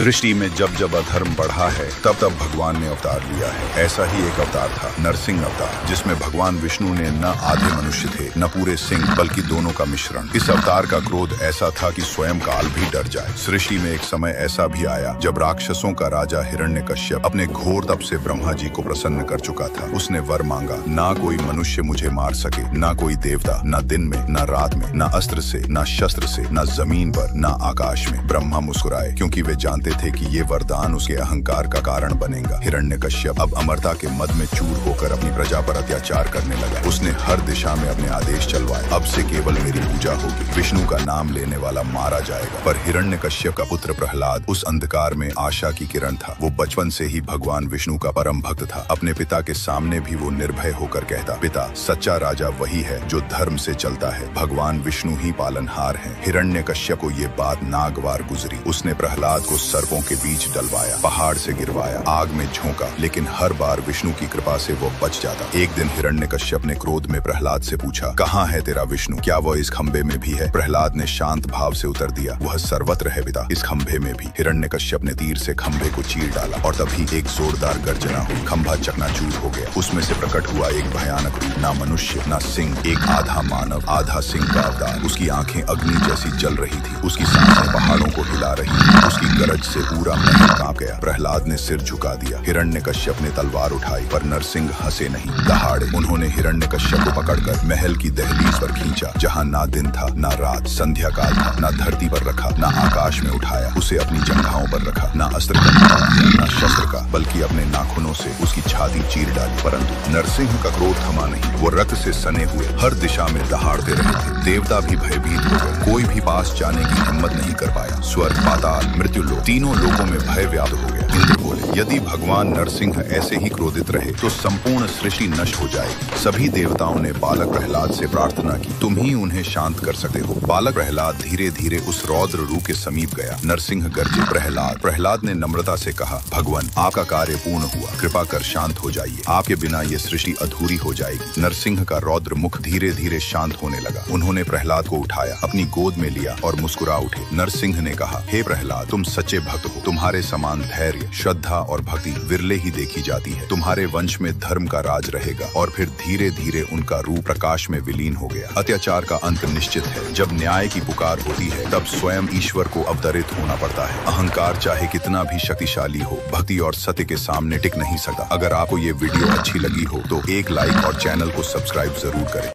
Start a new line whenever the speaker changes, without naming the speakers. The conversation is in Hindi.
सृष्टि में जब जब अधर्म बढ़ा है तब तब भगवान ने अवतार लिया है। ऐसा ही एक अवतार था नरसिंह अवतार, जिसमें भगवान विष्णु ने न आधे मनुष्य थे न पूरे सिंह, बल्कि दोनों का मिश्रण। इस अवतार का क्रोध ऐसा था कि स्वयं काल भी डर जाए। सृष्टि में एक समय ऐसा भी आया जब राक्षसों का राजा हिरण्यकश्यप अपने घोर तप से ब्रह्मा जी को प्रसन्न कर चुका था। उसने वर मांगा, ना कोई मनुष्य मुझे मार सके, ना कोई देवता, न दिन में न रात में, न अस्त्र से न शस्त्र से, न जमीन पर न आकाश में। ब्रह्मा मुस्कुराए, क्योंकि वे जानते थे कि ये वरदान उसके अहंकार का कारण बनेगा। हिरण्यकश्यप अब अमरता के मद में चूर होकर अपनी प्रजा पर अत्याचार करने लगा। उसने हर दिशा में अपने आदेश चलवाए, अब से केवल मेरी पूजा होगी, विष्णु का नाम लेने वाला मारा जाएगा। पर हिरण्यकश्यप का पुत्र प्रहलाद उस अंधकार में आशा की किरण था। वो बचपन से ही भगवान विष्णु का परम भक्त था। अपने पिता के सामने भी वो निर्भय होकर कहता, पिता, सच्चा राजा वही है जो धर्म से चलता है, भगवान विष्णु ही पालनहार है। हिरण्यकश्यप को ये बात नागवार गुजरी। उसने प्रहलाद को सर्पों के बीच डलवाया, पहाड़ से गिरवाया, आग में झोंका, लेकिन हर बार विष्णु की कृपा से वो बच जाता। एक दिन हिरण्यकश्यप ने क्रोध में प्रहलाद से पूछा, कहाँ है तेरा विष्णु? क्या वह इस खंभे में भी है? प्रहलाद ने शांत भाव से उत्तर दिया, वह सर्वत्र है पिता, इस खंभे में भी। हिरण्यकश्यप ने तीर से खंभे को चीर डाला और तभी एक जोरदार गर्जना हुई। खंभा चकनाचूर हो गया। उसमें से प्रकट हुआ एक भयानक रूप, ना मनुष्य ना सिंह, एक आधा मानव आधा सिंह का अवतार। उसकी आंखें अग्नि जैसी जल रही थी, उसकी सांसें पहाड़ों को हिला रही थी, उसकी गरज से पूरा महल कांप गया। प्रहलाद ने सिर झुका दिया। हिरण्यकश्यप ने तलवार उठाई, पर नरसिंह हंसे नहीं, दहाड़े। उन्होंने हिरण्यकश्यप को पकड़कर महल की दहलीज पर खींचा, जहाँ ना दिन था ना रात, संध्या काल था। ना धरती पर रखा, ना आकाश में उठाया, उसे अपनी जंघाओं पर रखा। ना अस्त्र का ना शस्त्र का, बल्कि अपने नाखूनों से उसकी छाती चीर डाली। परंतु नरसिंह का क्रोध थमा नहीं। वो रक्त से सने हुए हर दिशा में दहाड़ते रहे थे। देवता भी भयभीत हो गए, कोई भी पास जाने की हिम्मत नहीं कर पाया। स्वर्ग, पाताल, मृत्युलोक, तीनों लोकों में भय व्याप्त हो गया। इंद्र बोले, यदि भगवान नरसिंह ऐसे ही क्रोधित रहे तो संपूर्ण सृष्टि नष्ट हो जाएगी। सभी देवताओं ने बालक प्रहलाद से प्रार्थना की, तुम ही उन्हें शांत कर सकते हो। बालक प्रहलाद धीरे धीरे उस रौद्र रूह के समीप गया। नरसिंह गरजे, प्रहलाद। प्रहलाद ने नम्रता से कहा, भगवान, आपका कार्य पूर्ण हुआ, कृपा कर शांत हो जाइए, आपके बिना ये सृष्टि अधूरी हो जाएगी। नरसिंह का रौद्र मुख धीरे धीरे शांत होने लगा। उन्होंने प्रहलाद को उठाया, अपनी गोद में लिया और मुस्कुरा उठे। नरसिंह ने कहा, हे प्रहलाद, तुम सच्चे भक्त हो। तुम्हारे समान धैर्य, श्रद्धा और भक्ति विरले ही देखी जाती है। तुम्हारे वंश में धर्म का राज रहेगा। और फिर धीरे धीरे उनका रूप प्रकाश में विलीन हो गया। अत्याचार का अंत निश्चित है। जब न्याय की पुकार होती है तब स्वयं ईश्वर को अवतरित होना पड़ता है। अहंकार चाहे कितना भी शक्तिशाली हो, भक्ति और सत्य के सामने टिक नहीं सकता। अगर आपको ये वीडियो अच्छी लगी हो तो एक लाइक और चैनल को सब्सक्राइब जरूर करें।